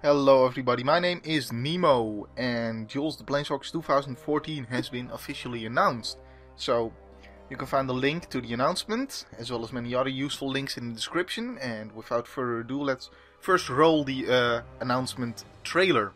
Hello everybody, my name is Nemo, and Duels the Planeswalkers 2014 has been officially announced. So, you can find the link to the announcement, as well as many other useful links in the description, and without further ado, let's first roll the announcement trailer.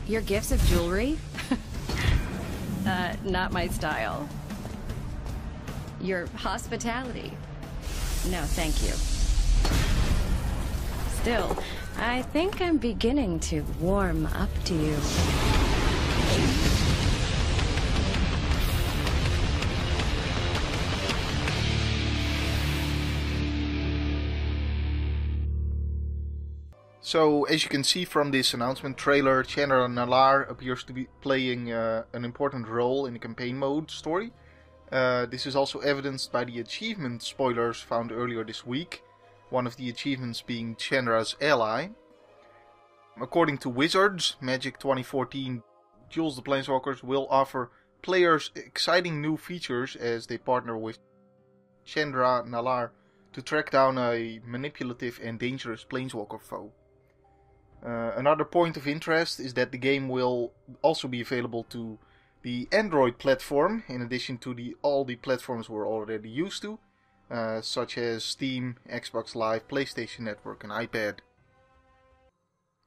Your gifts of jewelry? Not my style. Your hospitality? No, thank you. Still, I think I'm beginning to warm up to you. So, as you can see from this announcement trailer, Chandra appears to be playing an important role in the campaign mode story. This is also evidenced by the achievement spoilers found earlier this week, one of the achievements being Chandra's ally. According to Wizards, Magic 2014, Duels the Planeswalkers will offer players exciting new features as they partner with Chandra Nalaar to track down a manipulative and dangerous Planeswalker foe. Another point of interest is that the game will also be available to the Android platform, in addition to all the platforms we're already used to, such as Steam, Xbox Live, PlayStation Network and iPad.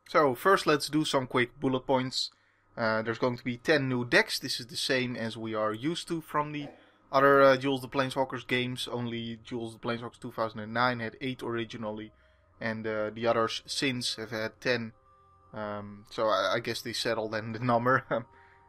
So first let's do some quick bullet points. There's going to be 10 new decks. This is the same as we are used to from the other Duels the Planeswalkers games, only Duels the Planeswalkers 2009 had 8 originally. And the others since have had 10. So I guess they settled then the number.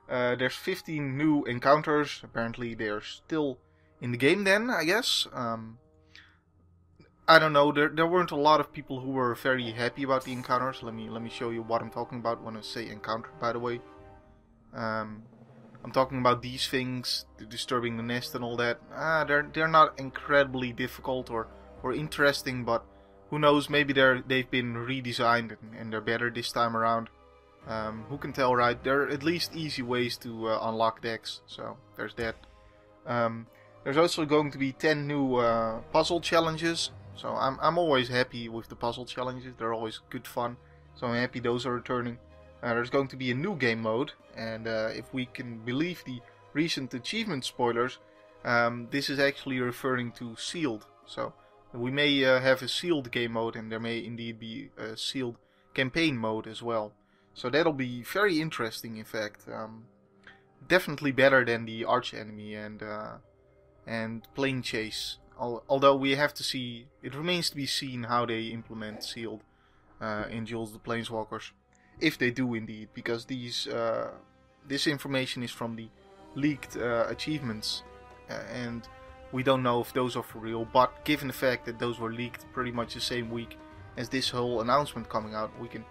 There's 15 new encounters. Apparently they're still in the game then, I guess. I don't know. There weren't a lot of people who were very happy about the encounters. Let me show you what I'm talking about when I say encounter, by the way. I'm talking about these things, disturbing the nest and all that. They're not incredibly difficult or interesting, but who knows, maybe they've been redesigned and they're better this time around. Who can tell, right? There are at least easy ways to unlock decks, so there's that. There's also going to be 10 new puzzle challenges, so I'm always happy with the puzzle challenges. They're always good fun, so I'm happy those are returning. There's going to be a new game mode, and if we can believe the recent achievement spoilers, this is actually referring to sealed. So we may have a sealed game mode, and there may indeed be a sealed campaign mode as well. So that'll be very interesting, in fact. Definitely better than the arch enemy and plane chase. Although we have to see, it remains to be seen how they implement sealed in Duels the Planeswalkers, if they do indeed, because this information is from the leaked achievements, and we don't know if those are for real, but given the fact that those were leaked pretty much the same week as this whole announcement coming out, we can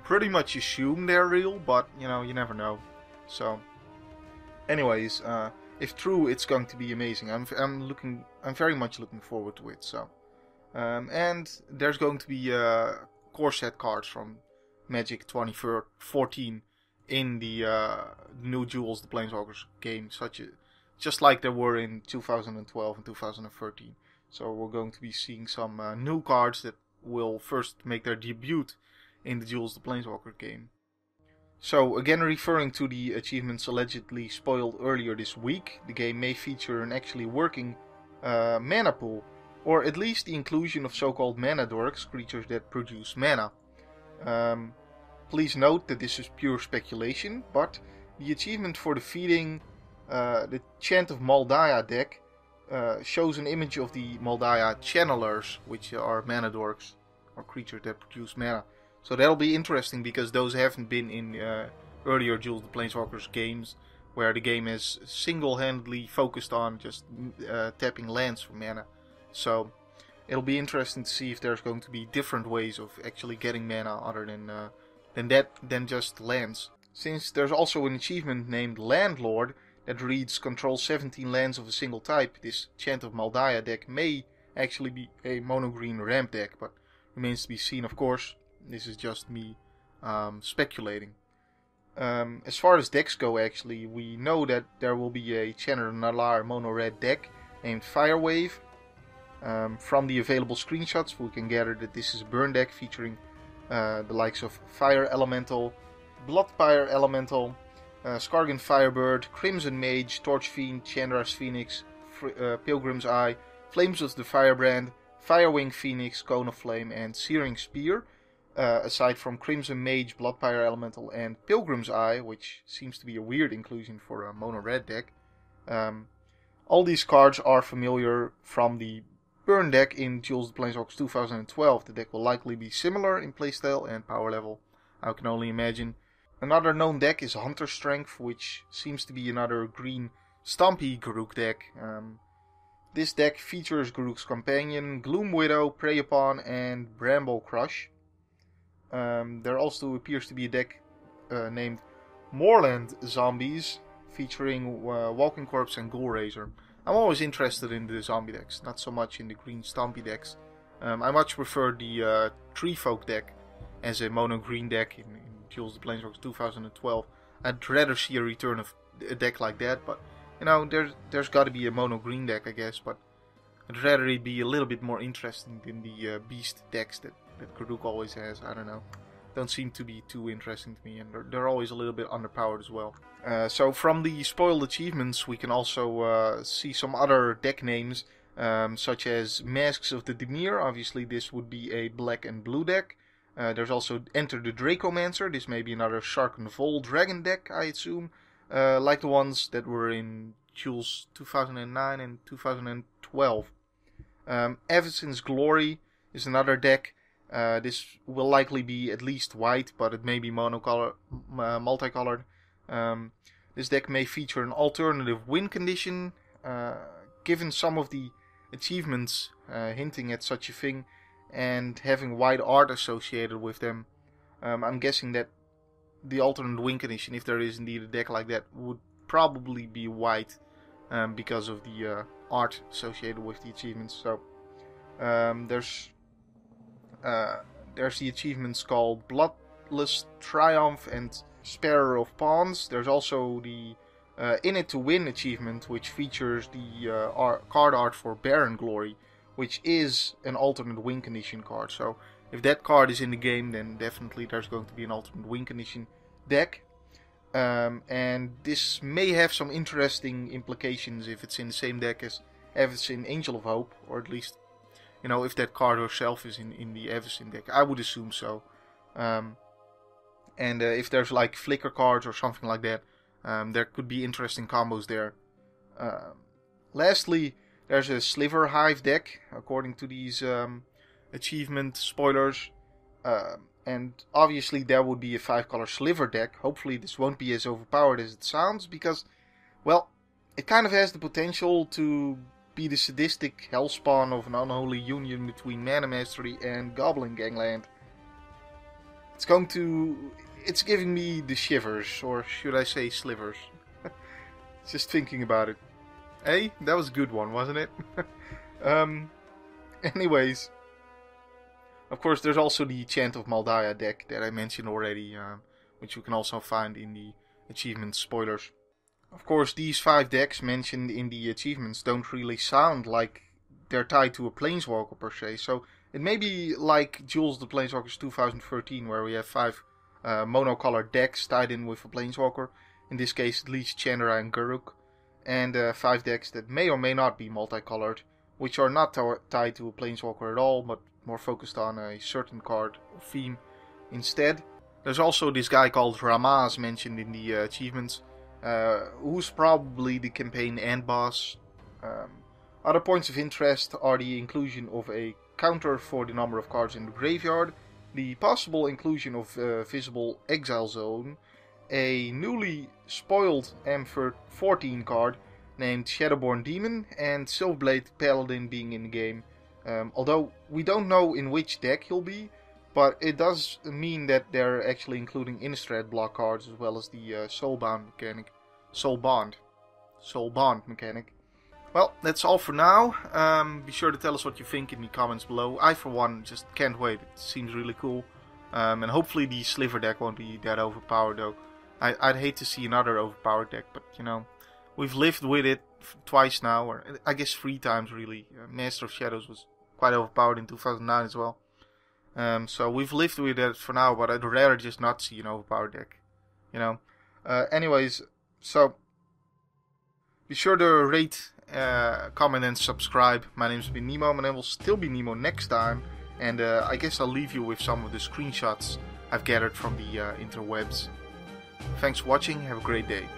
pretty much assume they're real, but you know, you never know. So, anyways, if true, it's going to be amazing. I'm very much looking forward to it. So, and there's going to be core set cards from Magic 2014 in the new Duels the Planeswalkers game, just like there were in 2012 and 2013. So we're going to be seeing some new cards that will first make their debut in the Duels the Planeswalker game. So again, referring to the achievements allegedly spoiled earlier this week, the game may feature an actually working mana pool, or at least the inclusion of so-called mana dorks, creatures that produce mana. Please note that this is pure speculation, but the achievement for defeating the Chant of Daya deck shows an image of the Daya channelers, which are mana dorks, or creatures that produce mana. So that'll be interesting, because those haven't been in earlier Duels the Planeswalkers games, where the game is single-handedly focused on just tapping lands for mana. So it'll be interesting to see if there's going to be different ways of actually getting mana other than just lands. Since there's also an achievement named Landlord that reads control 17 lands of a single type, this Chant of Daya deck may actually be a mono-green ramp deck, but remains to be seen, of course. This is just me speculating. As far as decks go, actually, we know that there will be a Chandra Nalaar mono red deck named Firewave. From the available screenshots, we can gather that this is a burn deck featuring the likes of Fire Elemental, Bloodpire Elemental, Skargan Firebird, Crimson Mage, Torch Fiend, Chandra's Phoenix, Pilgrim's Eye, Flames of the Firebrand, Firewing Phoenix, Cone of Flame, and Searing Spear. Aside from Crimson Mage, Bloodpire Elemental, and Pilgrim's Eye, which seems to be a weird inclusion for a mono red deck. All these cards are familiar from the burn deck in Duels of the Planeswalkers 2012. The deck will likely be similar in playstyle and power level, I can only imagine. Another known deck is Hunter Strength, which seems to be another green Stompy Garruk deck. This deck features Garruk's Companion, Gloom Widow, Prey Upon, and Bramble Crush. There also appears to be a deck named Moorland Zombies, featuring Walking Corpse and Ghoul Razor. I'm always interested in the zombie decks, not so much in the green Stompy decks. I much prefer the Tree Folk deck as a mono green deck in Duels of the Planeswalkers 2012. I'd rather see a return of a deck like that, but you know, there's got to be a mono green deck, I guess. But I'd rather it be a little bit more interesting than the beast decks that Garruk always has. I don't know. Don't seem to be too interesting to me, and they're always a little bit underpowered as well. So from the spoiled achievements, we can also see some other deck names, such as Masks of the Dimir. Obviously, this would be a black and blue deck. There's also Enter the Dracomancer. This may be another Shark and Vol Dragon deck, I assume, like the ones that were in Duels 2009 and 2012. Avacyn's Glory is another deck. This will likely be at least white, but it may be multicolored. This deck may feature an alternative win condition, given some of the achievements hinting at such a thing, and having white art associated with them. I'm guessing that the alternate win condition, if there is indeed a deck like that, would probably be white, because of the art associated with the achievements. So there's the achievements called Bloodless Triumph and Sparer of Pawns. There's also the In It to Win achievement, which features the card art for Baron Glory, which is an alternate win condition card. So if that card is in the game, then definitely there's going to be an alternate win condition deck. And this may have some interesting implications if it's in the same deck as Avacyn Angel of Hope, or at least, you know, if that card herself is in the Avacyn deck. I would assume so. And if there's like flicker cards or something like that, there could be interesting combos there. Lastly, there's a Sliver Hive deck, according to these achievement spoilers. And obviously there would be a 5-color Sliver deck. Hopefully this won't be as overpowered as it sounds, because, well, it kind of has the potential to be the sadistic hellspawn of an unholy union between Mana Mastery and Goblin Gangland. It's giving me the shivers, or should I say slivers. Just thinking about it. Hey, that was a good one, wasn't it? Anyways, of course there's also the Chant of Maldaya deck that I mentioned already, which you can also find in the achievement spoilers. Of course, these 5 decks mentioned in the achievements don't really sound like they're tied to a Planeswalker per se, so it may be like Duels of the Planeswalkers 2013, where we have 5 monocolored decks tied in with a Planeswalker, in this case at least Chandra and Garruk, and 5 decks that may or may not be multicolored, which are not tied to a Planeswalker at all, but more focused on a certain card or theme instead. There's also this guy called Ramaz mentioned in the achievements, who's probably the campaign end boss. Other points of interest are the inclusion of a counter for the number of cards in the graveyard, the possible inclusion of visible exile zone, a newly spoiled M14 card named Shadowborn Demon, and Silverblade Paladin being in the game. Although we don't know in which deck he'll be, but it does mean that they're actually including Innistrad block cards as well as the Soulbound mechanic. Well, that's all for now. Be sure to tell us what you think in the comments below. I, for one, just can't wait. It seems really cool. And hopefully the Sliver deck won't be that overpowered, though. I'd hate to see another overpowered deck, but you know, we've lived with it twice now, or I guess 3 times really. Master of Shadows was quite overpowered in 2009 as well. So we've lived with it for now, but I'd rather just not see an overpowered deck. You know. Anyways, so be sure to rate, comment, and subscribe. My name's been Nemo, and I will still be Nemo next time. And I guess I'll leave you with some of the screenshots I've gathered from the interwebs. Thanks for watching. Have a great day.